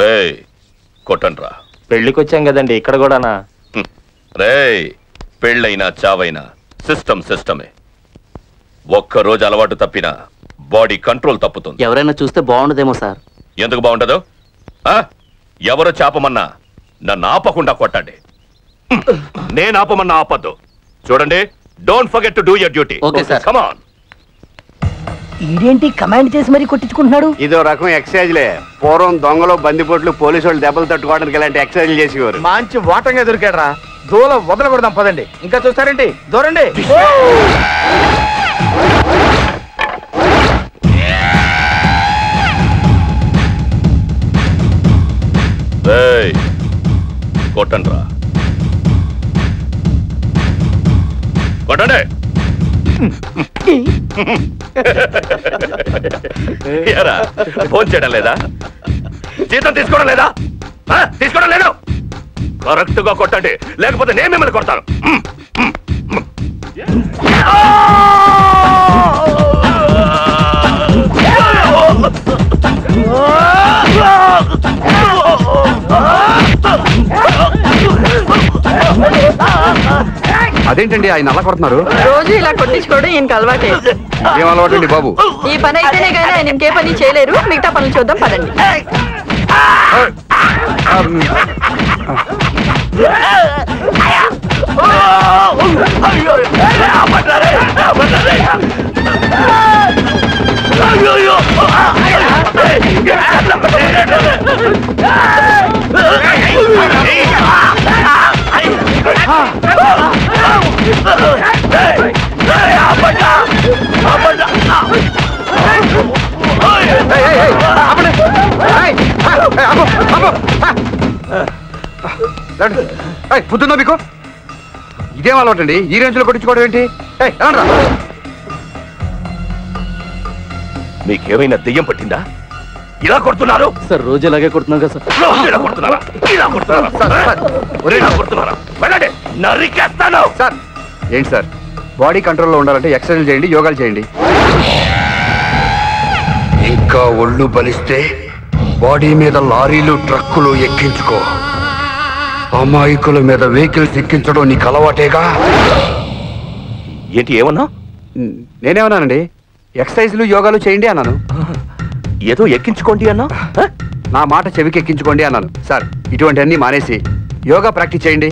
రే కొట్టండ్రా. పెళ్లికి వచ్చాం కదండి, ఇక్కడ కూడానా? రే పెళ్ళైనా చావైనా సిస్టమే. ఒక్కరోజు అలవాటు తప్పినా బాడీ కంట్రోల్ తప్పుతుంది. ఎవరైనా చూస్తే బాగుండదేమో సార్. ఎందుకు బాగుండదు? ఎవరు చాపమన్నా నన్ను ఆపకుండా కొట్టండి. నేను ఆపమన్నా ఆపద్దు. చూడండి, don't forget to do your duty. Okay sir. Come on. ఇదేంటి కమాండ్ చేసి మరీ కొట్టించుకుంటున్నాడు? ఇదో రకం ఎక్సర్సైజ్లే. పూర్వం దొంగలు బందిపోట్లు పోలీసు వాళ్ళు దెబ్బలు తట్టుకోవడానికి ఇలాంటి ఎక్సర్సైజ్లు చేసేవారు. మంచి వాటంగా దొరికాడు రా. దూల వదలకూడదాం పదండి. ఇంకా చూస్తారేంటి? దూరండి. కొట్టండ్రా, కొట్టండి. ఫోన్ చేయడం లేదా? జీతం తీసుకోవడం లేదా? తీసుకోవడం లేదు. కరెక్ట్ గా కొట్టండి, లేకపోతే నేను మిమ్మల్ని కొడతాను. అదేంటండి ఆయన అలా కొడుతున్నారు? రోజు ఇలా కొట్టించుకోవడం ఈయనకి అలవాటే. ఏం అలవాటండి బాబు? ఈ పని అయితేనే కానీ ఆయన ఇంకే పని చేయలేరు. మిగతా పనులు చూద్దాం పదండి. పొద్దున్నా మీకు ఇదేం అలవాటండి? ఈ రేంజ్ లో కొట్టించుకోవడం ఏంటి? మీకేమైనా దెయ్యం పట్టిందా? ఇలా కొడుతున్నారు సార్. రోజు ఇలాగే కొడుతున్నాం కదా సార్. నరికేస్తాను సార్. ఏంటి సార్, బాడీ కంట్రోల్లో ఉండాలంటే ఎక్సర్సైజ్ చేయండి, యోగాలు చేయండి. ఇంకా ఒళ్ళు బలిస్తే బాడీ మీద లారీలు ట్రక్కులు ఎక్కించుకో. అమాయకుల మీద వెహికల్స్ ఎక్కించడం నీకు అలవాటేగా. ఏంటి ఏమన్నా? నేనేమన్నానండి? ఎక్సర్సైజ్లు యోగాలు చేయండి అన్నాను. ఏదో ఎక్కించుకోండి అన్నా. నా మాట చెవికి ఎక్కించుకోండి అన్నాను. సార్, ఇటువంటి అన్ని మానేసి యోగా ప్రాక్టీస్ చేయండి.